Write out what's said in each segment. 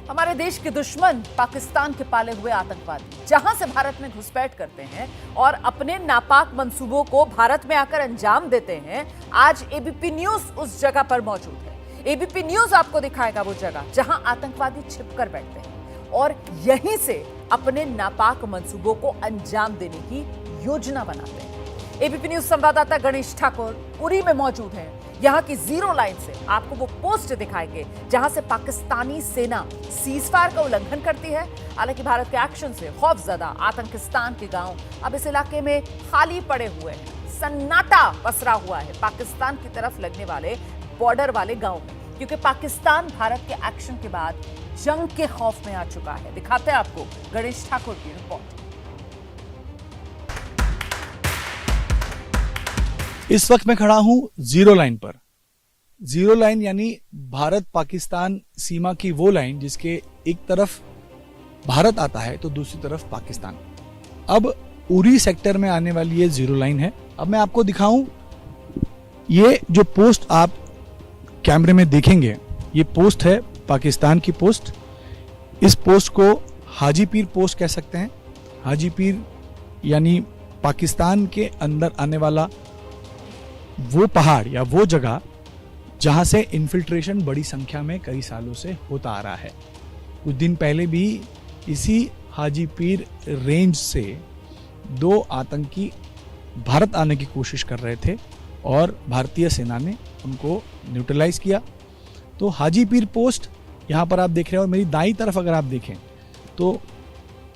हमारे देश के दुश्मन पाकिस्तान के पाले हुए आतंकवादी जहां से भारत में घुसपैठ करते हैं और अपने नापाक मंसूबों को भारत में आकर अंजाम देते हैं। आज एबीपी न्यूज उस जगह पर मौजूद है। एबीपी न्यूज आपको दिखाएगा वो जगह जहां आतंकवादी छिपकर बैठते हैं और यहीं से अपने नापाक मंसूबों को अंजाम देने की योजना बनाते हैं। एबीपी न्यूज संवाददाता गणेश ठाकुर उरी में मौजूद हैं। यहां की जीरो लाइन से आपको वो पोस्ट दिखाएंगे जहां से पाकिस्तानी सेना सीजफायर का उल्लंघन करती है। हालांकि भारत के एक्शन से खौफजदा आतंकिस्तान के गांव अब इस इलाके में खाली पड़े हुए हैं। सन्नाटा पसरा हुआ है पाकिस्तान की तरफ लगने वाले बॉर्डर वाले गांव में, क्योंकि पाकिस्तान भारत के एक्शन के बाद जंग के खौफ में आ चुका है। दिखाते हैं आपको गणेश ठाकुर की रिपोर्ट। इस वक्त मैं खड़ा हूं जीरो लाइन पर। जीरो लाइन यानी भारत पाकिस्तान सीमा की वो लाइन जिसके एक तरफ भारत आता है तो दूसरी तरफ पाकिस्तान। अब उरी सेक्टर में आने वाली ये जीरो लाइन है। अब मैं आपको दिखाऊं, ये जो पोस्ट आप कैमरे में देखेंगे ये पोस्ट है पाकिस्तान की पोस्ट। इस पोस्ट को हाजी पीर पोस्ट कह सकते हैं। हाजी पीर यानी पाकिस्तान के अंदर आने वाला वो पहाड़ या वो जगह जहां से इन्फिल्ट्रेशन बड़ी संख्या में कई सालों से होता आ रहा है। कुछ दिन पहले भी इसी हाजी पीर रेंज से 2 आतंकी भारत आने की कोशिश कर रहे थे और भारतीय सेना ने उनको न्यूट्रलाइज किया। तो हाजी पीर पोस्ट यहाँ पर आप देख रहे हैं और मेरी दाईं तरफ अगर आप देखें तो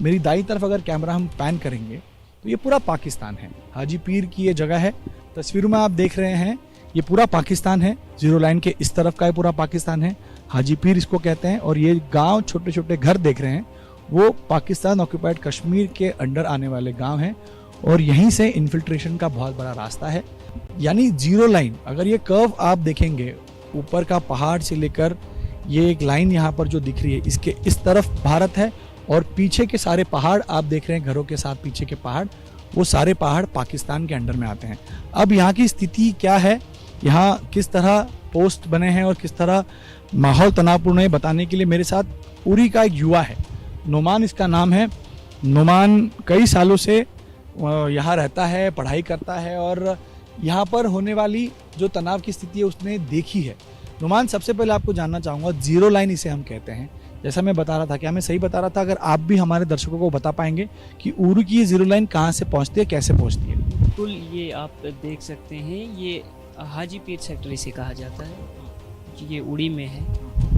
मेरी दाईं तरफ अगर कैमरा हम पैन करेंगे तो ये पूरा पाकिस्तान है। हाजी पीर की ये जगह है। तस्वीरों में आप देख रहे हैं ये पूरा पाकिस्तान है। जीरो लाइन के इस तरफ का ये पूरा पाकिस्तान है। हाजी पीर इसको कहते हैं। और ये गांव, छोटे छोटे घर देख रहे हैं, वो पाकिस्तान ऑक्यूपाइड कश्मीर के अंडर आने वाले गांव हैं और यहीं से इन्फिल्ट्रेशन का बहुत बड़ा रास्ता है। यानी जीरो लाइन, अगर ये कर्व आप देखेंगे ऊपर का पहाड़ से लेकर ये एक लाइन यहाँ पर जो दिख रही है, इसके इस तरफ भारत है और पीछे के सारे पहाड़ आप देख रहे हैं, घरों के साथ पीछे के पहाड़, वो सारे पहाड़ पाकिस्तान के अंडर में आते हैं। अब यहाँ की स्थिति क्या है, यहाँ किस तरह पोस्ट बने हैं और किस तरह माहौल तनावपूर्ण है, बताने के लिए मेरे साथ उरी का एक युवा है। नोमान इसका नाम है। नोमान कई सालों से यहाँ रहता है, पढ़ाई करता है और यहाँ पर होने वाली जो तनाव की स्थिति है उसने देखी है। नोमान, सबसे पहले आपको जानना चाहूँगा, जीरो लाइन इसे हम कहते हैं, जैसा मैं बता रहा था, क्या मैं सही बता रहा था? अगर आप भी हमारे दर्शकों को बता पाएंगे कि उरी की ये जीरो लाइन कहाँ से पहुँचती है, कैसे पहुँचती है? बिल्कुल, ये आप देख सकते हैं, ये हाजी पीर सेक्टर इसे कहा जाता है। ये उड़ी में है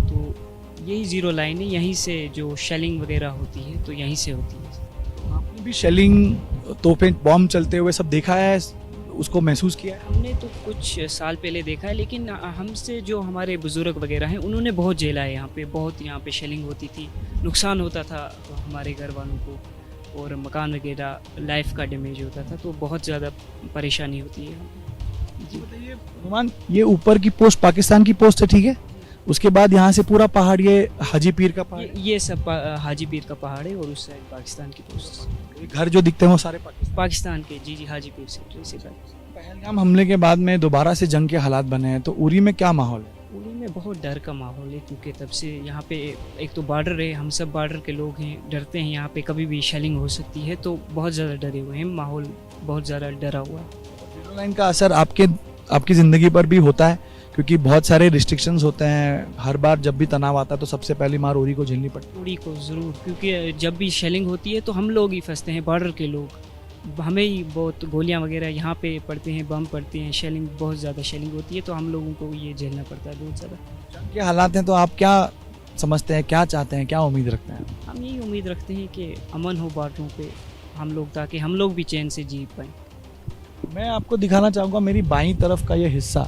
तो यही जीरो लाइन है। यहीं से जो शेलिंग वगैरह होती है तो यहीं से होती है। आपने भी शेलिंग, तोपें, बॉम्ब चलते हुए सब देखा है, उसको महसूस किया है? हमने तो कुछ साल पहले देखा है, लेकिन हमसे जो हमारे बुजुर्ग वगैरह हैं उन्होंने बहुत झेला है। यहाँ पे बहुत, यहाँ पे शेलिंग होती थी, नुकसान होता था हमारे घर वालों को और मकान वगैरह, लाइफ का डैमेज होता था, तो बहुत ज़्यादा परेशानी होती है। जी बताइए नुमान, ये ऊपर की पोस्ट पाकिस्तान की पोस्ट है, ठीक है? उसके बाद यहाँ से पूरा पहाड़ ये हाजी पीर का पहाड़, ये सब हाजी पीर का पहाड़ है और उस साइड पाकिस्तान की पोस्ट। घर जो दिखते हैं वो सारे पाकिस्तान के। जी जी, हाजी पीर सेक्टर इसी का। पहलगाम हमले के बाद में दोबारा से जंग के हालात बने हैं, तो उरी में क्या माहौल है? उरी में बहुत डर का माहौल है, क्योंकि तब से यहाँ पे एक तो बॉर्डर है, हम सब बॉर्डर के लोग हैं, डरते हैं। यहाँ पे कभी भी शेलिंग हो सकती है, तो बहुत ज़्यादा डरे हुए हैं, माहौल बहुत ज़्यादा डरा हुआ है। जीरो लाइन का असर आपकी ज़िंदगी पर भी होता है, क्योंकि बहुत सारे रिस्ट्रिक्शंस होते हैं। हर बार जब भी तनाव आता है तो सबसे पहली मार उरी को झेलनी पड़ती है। उरी को ज़रूर, क्योंकि जब भी शेलिंग होती है तो हम लोग ही फंसते हैं, बॉर्डर के लोग। हमें ही बहुत गोलियां वगैरह यहाँ पे पड़ते हैं, बम पड़ते हैं, शेलिंग, बहुत ज़्यादा शेलिंग होती है, तो हम लोगों को ये झेलना पड़ता है बहुत ज़्यादा। जंग के हालात हैं तो आप क्या समझते हैं, क्या चाहते हैं, क्या उम्मीद रखते हैं? हम यही उम्मीद रखते हैं कि अमन हो बॉर्डरों पे हम लोग, ताकि हम लोग भी चैन से जी पाएँ। मैं आपको दिखाना चाहूँगा मेरी बाईं तरफ का ये हिस्सा।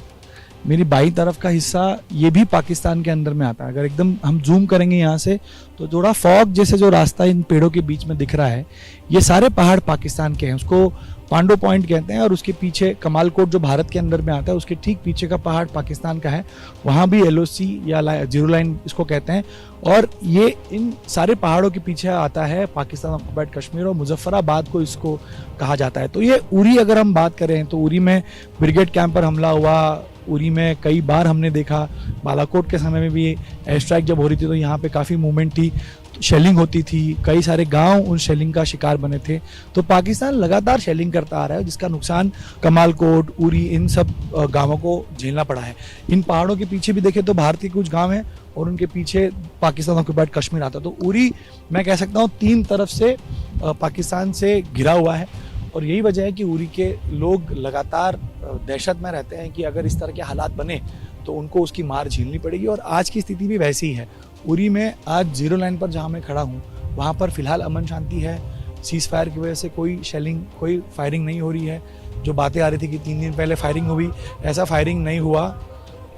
मेरी बाईं तरफ का हिस्सा ये भी पाकिस्तान के अंदर में आता है। अगर एकदम हम जूम करेंगे यहाँ से तो थोड़ा फॉग जैसे जो रास्ता इन पेड़ों के बीच में दिख रहा है, ये सारे पहाड़ पाकिस्तान के हैं। उसको पांडो पॉइंट कहते हैं और उसके पीछे कमालकोट जो भारत के अंदर में आता है, उसके ठीक पीछे का पहाड़ पाकिस्तान का है। वहाँ भी LOC या जीरो लाइन इसको कहते हैं। और ये इन सारे पहाड़ों के पीछे आता है पाकिस्तान ऑक्युपाइड कश्मीर और मुजफ्फराबाद को इसको कहा जाता है। तो ये उरी अगर हम बात करें तो उरी में ब्रिगेड कैंप पर हमला हुआ, उरी में कई बार हमने देखा, बालाकोट के समय में भी एयर स्ट्राइक जब हो रही थी तो यहाँ पे काफ़ी मूवमेंट थी, शेलिंग होती थी, कई सारे गांव उन शेलिंग का शिकार बने थे। तो पाकिस्तान लगातार शेलिंग करता आ रहा है जिसका नुकसान कमालकोट, उरी, इन सब गांवों को झेलना पड़ा है। इन पहाड़ों के पीछे भी देखें तो भारत के कुछ गांव हैं और उनके पीछे पाकिस्तान ऑक्युपाइड कश्मीर आता है। तो उरी मैं कह सकता हूँ 3 तरफ से पाकिस्तान से घिरा हुआ है और यही वजह है कि उरी के लोग लगातार दहशत में रहते हैं कि अगर इस तरह के हालात बने तो उनको उसकी मार झेलनी पड़ेगी। और आज की स्थिति भी वैसी ही है। उरी में आज जीरो लाइन पर जहाँ मैं खड़ा हूँ वहाँ पर फिलहाल अमन शांति है। सीज फायर की वजह से कोई शेलिंग, कोई फायरिंग नहीं हो रही है। जो बातें आ रही थी कि 3 दिन पहले फायरिंग हुई, ऐसा फायरिंग नहीं हुआ।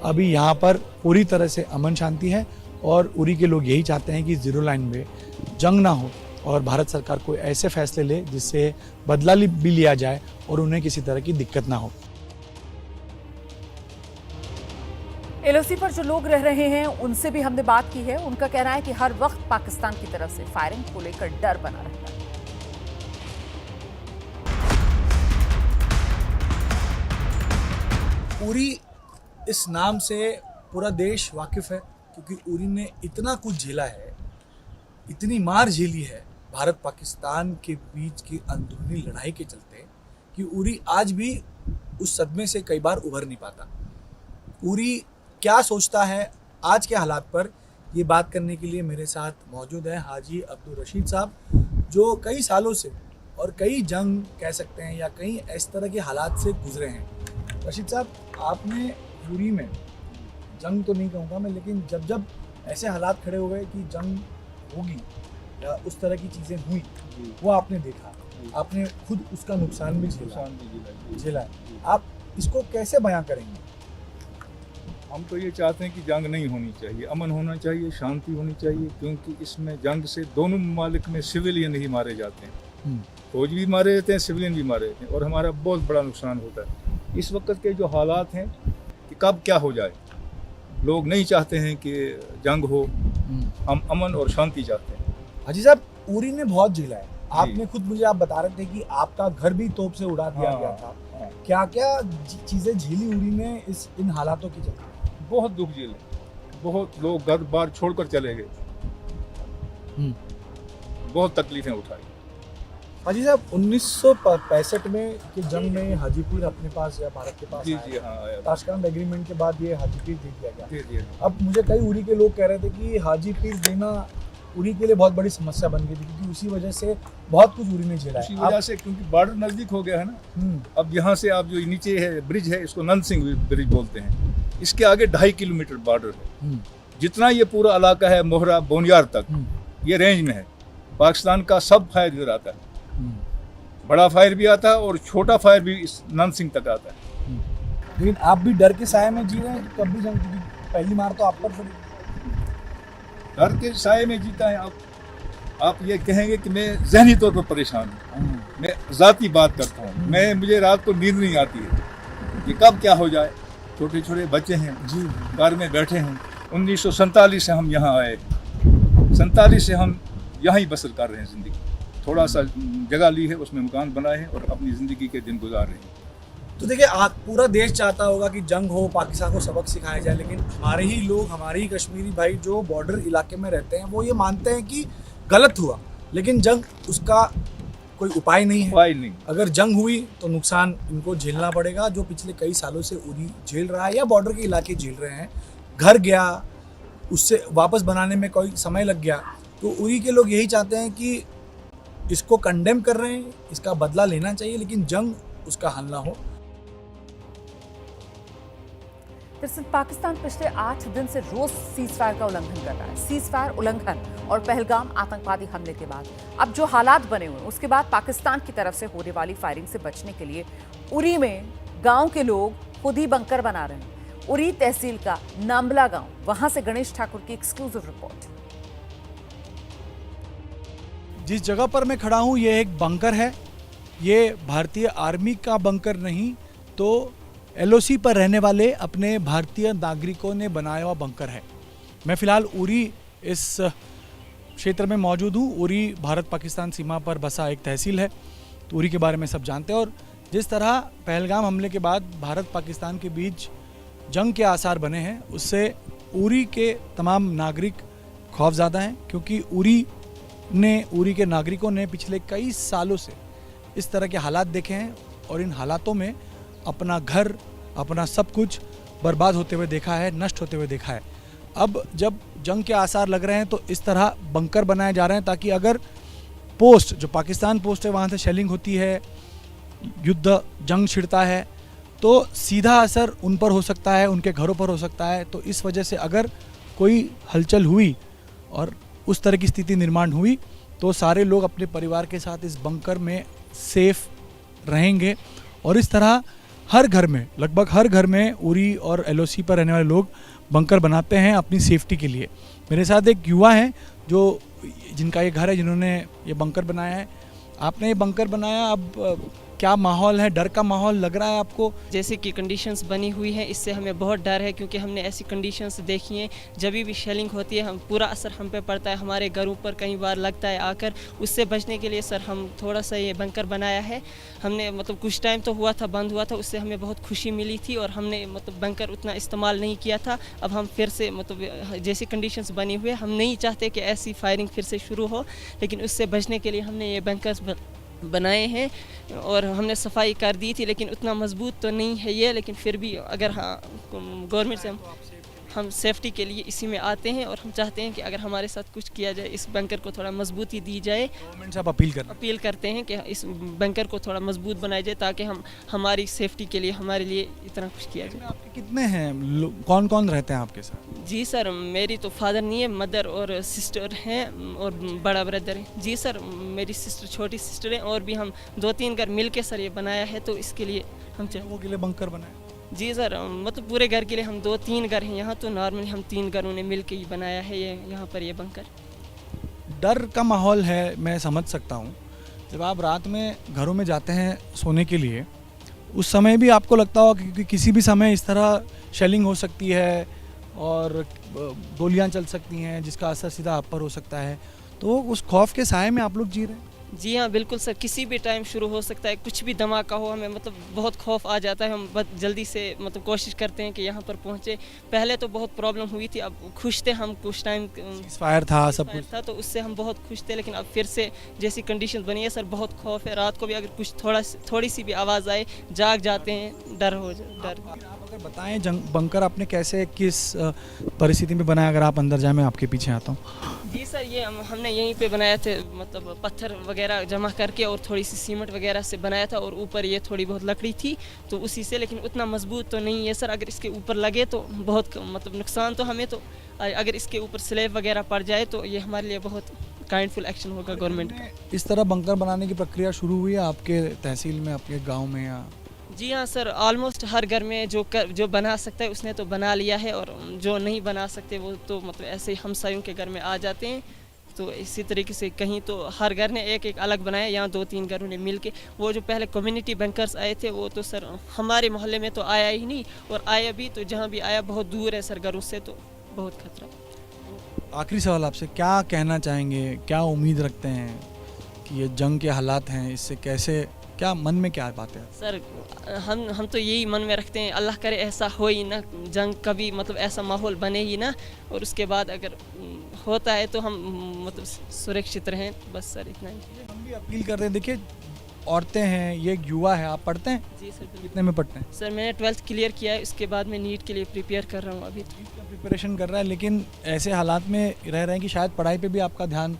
अभी यहाँ पर पूरी तरह से अमन शांति है और उरी के लोग यही चाहते हैं कि जीरो लाइन में जंग ना हो और भारत सरकार कोई ऐसे फैसले ले जिससे बदला भी लिया जाए और उन्हें किसी तरह की दिक्कत ना हो। एलओसी पर जो लोग रह रहे हैं उनसे भी हमने बात की है। उनका कहना है कि हर वक्त पाकिस्तान की तरफ से फायरिंग को लेकर डर बना रहता है। उरी इस नाम से पूरा देश वाकिफ है क्योंकि उरी ने इतना कुछ झेला है, इतनी मार झेली है भारत पाकिस्तान के बीच की अंदरूनी लड़ाई के चलते कि उरी आज भी उस सदमे से कई बार उभर नहीं पाता। उरी क्या सोचता है आज के हालात पर, ये बात करने के लिए मेरे साथ मौजूद है हाजी अब्दुल रशीद साहब, जो कई सालों से और कई जंग कह सकते हैं या कई इस तरह के हालात से गुजरे हैं। रशीद साहब, आपने उरी में जंग तो नहीं कहूँगा मैं, लेकिन जब ऐसे हालात खड़े हुए कि जंग होगी या उस तरह की चीज़ें हुई वो आपने देखा, आपने खुद उसका नुकसान भी झेला है। आप इसको कैसे बयां करेंगे? हम तो ये चाहते हैं कि जंग नहीं होनी चाहिए, अमन होना चाहिए, शांति होनी चाहिए, क्योंकि इसमें जंग से दोनों ममालिक में सिविलियन ही मारे जाते हैं, फौज भी मारे जाते हैं, सिविलियन भी मारे जाते हैं और हमारा बहुत बड़ा नुकसान होता है। इस वक्त के जो हालात हैं कि कब क्या हो जाए, लोग नहीं चाहते हैं कि जंग हो, हम अमन और शांति चाहते हैं। हाजी साहब, उरी ने बहुत झेला है। आपने खुद मुझे आप बता रहे थे कि आपका घर भी तोप से उड़ा दिया गया था। क्या क्या चीज़ें झेली उरी ने इन हालातों की चलते? बहुत दुख झेले, बहुत लोग घर बार छोड़कर चले गए, बहुत तकलीफें उठाई। हाजी साहब, 1965 में कि जंग में हाजीपुर अपने पास या भारत के पास जी हाँ आया। ताशकंद एग्रीमेंट के बाद ये हाजीपुर दे दिया गया। दे दिया। अब मुझे कई उरी के लोग कह रहे थे कि हाजीपुर देना उरी के लिए बहुत बड़ी समस्या बन गई थी क्योंकि उसी वजह से बहुत कुछ उरी ने झेला है। उसी वजह से, क्योंकि बॉर्डर नज़दीक हो गया है ना। अब यहाँ से आप जो नीचे है ब्रिज है, इसको नंद सिंह ब्रिज बोलते हैं, इसके आगे 2.5 किलोमीटर बॉर्डर है। जितना ये पूरा इलाका है मोहरा बोनियार तक ये रेंज में है। पाकिस्तान का सब फायर इधर आता है, बड़ा फायर भी आता है और छोटा फायर भी इस नंद सिंह तक आता है। लेकिन आप भी डर के साए में जी रहे हैं कब भी जंग, क्योंकि पहली मार तो आप पर पड़ी। डर के साए में जीता है। आप ये कहेंगे कि मैं जहनी तौर पर परेशान हूँ, मैं ज़ाती बात करता हूँ, मुझे रात को नींद नहीं आती है कि कब क्या हो जाए। छोटे छोटे बच्चे हैं जी, कार में बैठे हैं। 1947 से हम यहाँ आए, 47 से हम यहाँ ही बसर कर रहे हैं ज़िंदगी। थोड़ा सा जगह ली है, उसमें मकान बनाए हैं और अपनी ज़िंदगी के दिन गुजार रहे हैं। तो देखिए, पूरा देश चाहता होगा कि जंग हो, पाकिस्तान को सबक सिखाया जाए, लेकिन हमारे ही लोग, हमारे ही कश्मीरी भाई जो बॉर्डर इलाके में रहते हैं वो ये मानते हैं कि गलत हुआ, लेकिन जंग उसका कोई उपाय नहीं है। उपाय नहीं। अगर जंग हुई तो नुकसान इनको झेलना पड़ेगा, जो पिछले कई सालों से उरी झेल रहा है या बॉर्डर के इलाके झेल रहे हैं। घर गया, उससे वापस बनाने में कोई समय लग गया। तो उरी के लोग यही चाहते हैं कि इसको कंडेम कर रहे हैं, इसका बदला लेना चाहिए, लेकिन जंग उसका हल ना हो। दरअसल पाकिस्तान पिछले 8 दिन से रोज सीज फायर का उल्लंघन कर रहा है। सीज फायर उल्लंघन और पहलगाम आतंकवादी हमले के बाद अब जो हालात बने हुए हैं, उसके बाद पाकिस्तान की तरफ से होने वाली फायरिंग से बचने के लिए उरी में गांव के लोग खुद ही बंकर बना रहे हैं। उरी तहसील का नाम्बला गांव, वहां से गणेश ठाकुर की एक्सक्लूसिव रिपोर्ट। जिस जगह पर मैं खड़ा हूँ ये एक बंकर है। ये भारतीय आर्मी का बंकर नहीं तो एलओसी पर रहने वाले अपने भारतीय नागरिकों ने बनाया हुआ बंकर है। मैं फिलहाल उरी इस क्षेत्र में मौजूद हूँ। उरी भारत पाकिस्तान सीमा पर बसा एक तहसील है, तो उरी के बारे में सब जानते हैं। और जिस तरह पहलगाम हमले के बाद भारत पाकिस्तान के बीच जंग के आसार बने हैं उससे उरी के तमाम नागरिक खौफज़दा हैं, क्योंकि उरी के नागरिकों ने पिछले कई सालों से इस तरह के हालात देखे हैं और इन हालातों में अपना घर, अपना सब कुछ बर्बाद होते हुए देखा है, नष्ट होते हुए देखा है। अब जब जंग के आसार लग रहे हैं तो इस तरह बंकर बनाए जा रहे हैं ताकि अगर पोस्ट, जो पाकिस्तान पोस्ट है, वहाँ से शेलिंग होती है, युद्ध जंग छिड़ता है, तो सीधा असर उन पर हो सकता है, उनके घरों पर हो सकता है। तो इस वजह से अगर कोई हलचल हुई और उस तरह की स्थिति निर्माण हुई तो सारे लोग अपने परिवार के साथ इस बंकर में सेफ रहेंगे। और इस तरह हर घर में, लगभग हर घर में उरी और एलओसी पर रहने वाले लोग बंकर बनाते हैं अपनी सेफ्टी के लिए। मेरे साथ एक युवा हैं जिनका ये घर है, जिन्होंने ये बंकर बनाया है। आपने ये बंकर बनाया, अब क्या माहौल है? डर का माहौल लग रहा है आपको? जैसे कि कंडीशंस बनी हुई हैं, इससे हमें बहुत डर है, क्योंकि हमने ऐसी कंडीशंस देखी हैं जब भी शेलिंग होती है हम पूरा असर हम पे पड़ता है, हमारे घरों पर कई बार लगता है आकर। उससे बचने के लिए सर हम थोड़ा सा ये बंकर बनाया है। हमने मतलब कुछ टाइम तो हुआ था, बंद हुआ था, उससे हमें बहुत खुशी मिली थी और हमने मतलब बंकर उतना इस्तेमाल नहीं किया था। अब हम फिर से मतलब जैसी कंडीशंस बनी हुई है, हम नहीं चाहते कि ऐसी फायरिंग फिर से शुरू हो, लेकिन उससे बचने के लिए हमने ये बंकर्स बनाए हैं और हमने सफाई कर दी थी। लेकिन उतना मजबूत तो नहीं है ये, लेकिन फिर भी अगर हाँ गवर्नमेंट से हम सेफ्टी के लिए इसी में आते हैं और हम चाहते हैं कि अगर हमारे साथ कुछ किया जाए, इस बंकर को थोड़ा मजबूती दी जाए। गवर्नमेंट से आप अपील करते हैं कि इस बंकर को थोड़ा मजबूत बनाया जाए ताकि हम हमारी सेफ्टी के लिए हमारे लिए इतना कुछ किया जाए। आपके कितने हैं? कौन कौन रहते हैं आपके साथ? जी सर, मेरी तो फादर नहीं है, मदर और सिस्टर हैं और बड़ा ब्रदर है। जी सर, मेरी सिस्टर, छोटी सिस्टर है, और भी हम 2-3 घर मिल के सर ये बनाया है, तो इसके लिए हम लोगों के लिए बंकर बनाए? जी सर, मतलब पूरे घर के लिए हम 2-3 घर हैं यहाँ, तो नॉर्मली हम 3 घरों ने मिल के ही बनाया है ये यहाँ पर ये बंकर। डर का माहौल है, मैं समझ सकता हूँ। जब आप रात में घरों में जाते हैं सोने के लिए, उस समय भी आपको लगता होगा कि किसी भी समय इस तरह शेलिंग हो सकती है और गोलियाँ चल सकती हैं, जिसका असर सीधा आप पर हो सकता है। तो उस खौफ के साए में आप लोग जी रहे हैं? जी हाँ बिल्कुल सर, किसी भी टाइम शुरू हो सकता है, कुछ भी धमाका हो, हमें मतलब बहुत खौफ आ जाता है। हम बहुत जल्दी से मतलब कोशिश करते हैं कि यहाँ पर पहुँचे। पहले तो बहुत प्रॉब्लम हुई थी, अब खुश थे हम, कुछ टाइम फायर था, सब कुछ था, तो उससे हम बहुत खुश थे। लेकिन अब फिर से जैसी कंडीशन बनी है सर, बहुत खौफ है। रात को भी अगर कुछ थोड़ी सी भी आवाज़ आए जाग जाते हैं, डर। आप अगर बताएं बंकर आपने कैसे, किस परिस्थिति में बनाया? अगर आप अंदर जाए, मैं आपके पीछे आता हूँ। जी सर, ये हमने यहीं पे बनाया थे, मतलब पत्थर वगैरह जमा करके और थोड़ी सी सीमेंट वगैरह से बनाया था, और ऊपर ये थोड़ी बहुत लकड़ी थी तो उसी से। लेकिन उतना मजबूत तो नहीं है सर, अगर इसके ऊपर लगे तो बहुत मतलब नुकसान तो हमें, तो अगर इसके ऊपर स्लैब वगैरह पड़ जाए तो ये हमारे लिए बहुत काइंडफुल एक्शन होगा गवर्नमेंट का। इस तरह बंकर बनाने की प्रक्रिया शुरू हुई है आपके तहसील में, आपके गाँव में? या जी हाँ सर, ऑलमोस्ट हर घर में जो बना सकता है उसने तो बना लिया है, और जो नहीं बना सकते वो तो मतलब ऐसे हमसायों के घर में आ जाते हैं। तो इसी तरीके से कहीं तो हर घर ने एक अलग बनाया, यहाँ 2-3 घरों ने मिल के। वो जो पहले कम्युनिटी बंकर्स आए थे वो तो सर हमारे मोहल्ले में तो आया ही नहीं, और आया भी तो जहाँ भी आया बहुत दूर है सर घरों से, तो बहुत खतरा। आखिरी सवाल आपसे, क्या कहना चाहेंगे, क्या उम्मीद रखते हैं कि ये जंग के हालात हैं, इससे कैसे, क्या मन में क्या बात है? सर हम तो यही मन में रखते हैं, अल्लाह करे ऐसा हो ही ना, जंग कभी मतलब ऐसा माहौल बने ही ना, और उसके बाद अगर होता है तो हम मतलब सुरक्षित रहें, बस सर इतना ही। हम भी अपील करते हैं। देखिए, औरतें हैं, ये एक युवा है, आप पढ़ते हैं? जी सर। कितने में पढ़ते हैं? सर मैंने 12th क्लियर किया है, उसके बाद मैं नीट के लिए प्रिपेयर कर रहा हूँ अभी। प्रिपरेशन कर रहा है, लेकिन ऐसे हालात में रह रहे हैं कि शायद पढ़ाई पे भी आपका ध्यान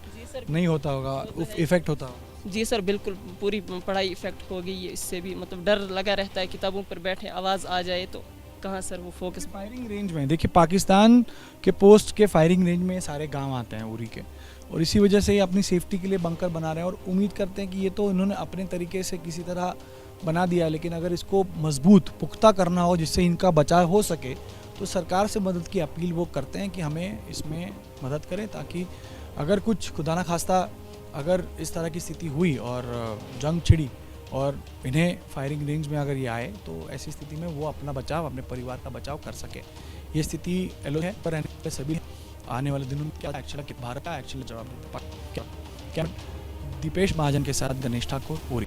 नहीं होता होगा, इफेक्ट होता होगा। जी सर बिल्कुल, पूरी पढ़ाई इफेक्ट हो गई है इससे भी, मतलब डर लगा रहता है, किताबों पर बैठे आवाज़ आ जाए तो कहाँ सर वो फोकस। फायरिंग रेंज में देखिए, पाकिस्तान के पोस्ट के फायरिंग रेंज में सारे गांव आते हैं उरी के, और इसी वजह से ये अपनी सेफ्टी के लिए बंकर बना रहे हैं। और उम्मीद करते हैं कि ये तो इन्होंने अपने तरीके से किसी तरह बना दिया है, लेकिन अगर इसको मजबूत पुख्ता करना हो जिससे इनका बचाव हो सके, तो सरकार से मदद की अपील वो करते हैं कि हमें इसमें मदद करें, ताकि अगर कुछ खुदा ना खास्ता अगर इस तरह की स्थिति हुई और जंग छिड़ी और इन्हें फायरिंग रेंज में अगर ये आए, तो ऐसी स्थिति में वो अपना बचाव, अपने परिवार का बचाव कर सके। ये स्थिति एलो है पर रहने पे सभी आने वाले दिनों में क्या एक्चुअली भारत का एक्चुअली जवाब देता। क्या दीपेश महाजन के साथ गणेश ठाकुर, पूरी।